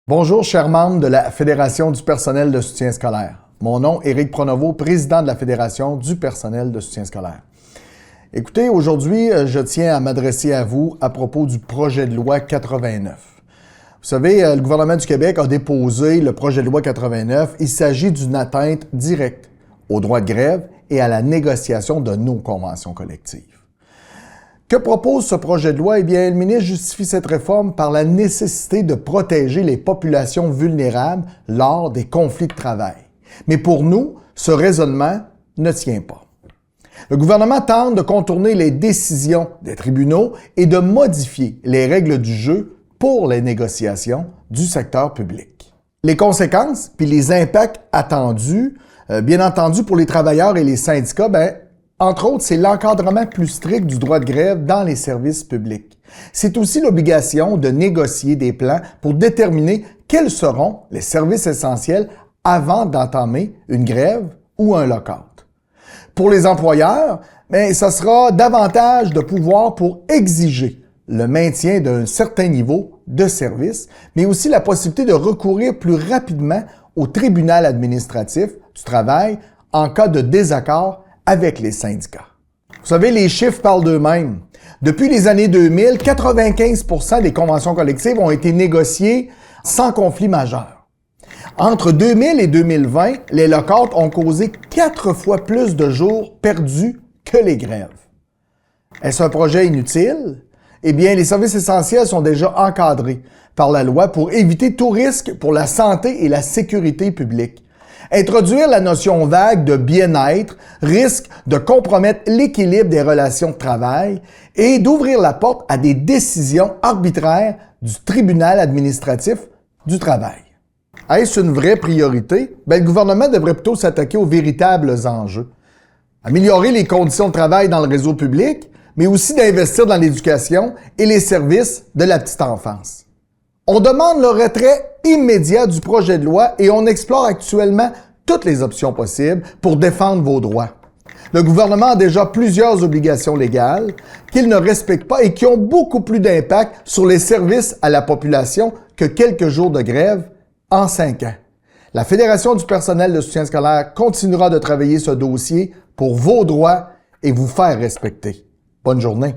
Bonjour, chers membres de la Fédération du personnel de soutien scolaire. Mon nom est Éric Pronovo, président de la Fédération du personnel de soutien scolaire. Écoutez, aujourd'hui, je tiens à m'adresser à vous à propos du projet de loi 89. Vous savez, le gouvernement du Québec a déposé le projet de loi 89. Il s'agit d'une atteinte directe au droit de grève et à la négociation de nos conventions collectives. Que propose ce projet de loi? Eh bien, le ministre justifie cette réforme par la nécessité de protéger les populations vulnérables lors des conflits de travail. Mais pour nous, ce raisonnement ne tient pas. Le gouvernement tente de contourner les décisions des tribunaux et de modifier les règles du jeu pour les négociations du secteur public. Les conséquences puis les impacts attendus, bien entendu pour les travailleurs et les syndicats, entre autres, c'est l'encadrement plus strict du droit de grève dans les services publics. C'est aussi l'obligation de négocier des plans pour déterminer quels seront les services essentiels avant d'entamer une grève ou un lock-out. Pour les employeurs, ça sera davantage de pouvoir pour exiger le maintien d'un certain niveau de service, mais aussi la possibilité de recourir plus rapidement au tribunal administratif du travail en cas de désaccord avec les syndicats. Vous savez, les chiffres parlent d'eux-mêmes. Depuis les années 2000, 95% des conventions collectives ont été négociées sans conflit majeur. Entre 2000 et 2020, les lock-outs ont causé 4 fois plus de jours perdus que les grèves. Est-ce un projet inutile? Eh bien, les services essentiels sont déjà encadrés par la loi pour éviter tout risque pour la santé et la sécurité publique. Introduire la notion vague de bien-être risque de compromettre l'équilibre des relations de travail et d'ouvrir la porte à des décisions arbitraires du tribunal administratif du travail. Est-ce une vraie priorité? Le gouvernement devrait plutôt s'attaquer aux véritables enjeux. Améliorer les conditions de travail dans le réseau public, mais aussi d'investir dans l'éducation et les services de la petite enfance. On demande le retrait immédiat du projet de loi et on explore actuellement toutes les options possibles pour défendre vos droits. Le gouvernement a déjà plusieurs obligations légales qu'il ne respecte pas et qui ont beaucoup plus d'impact sur les services à la population que quelques jours de grève en 5 ans. La Fédération du personnel de soutien scolaire continuera de travailler ce dossier pour vos droits et vous faire respecter. Bonne journée.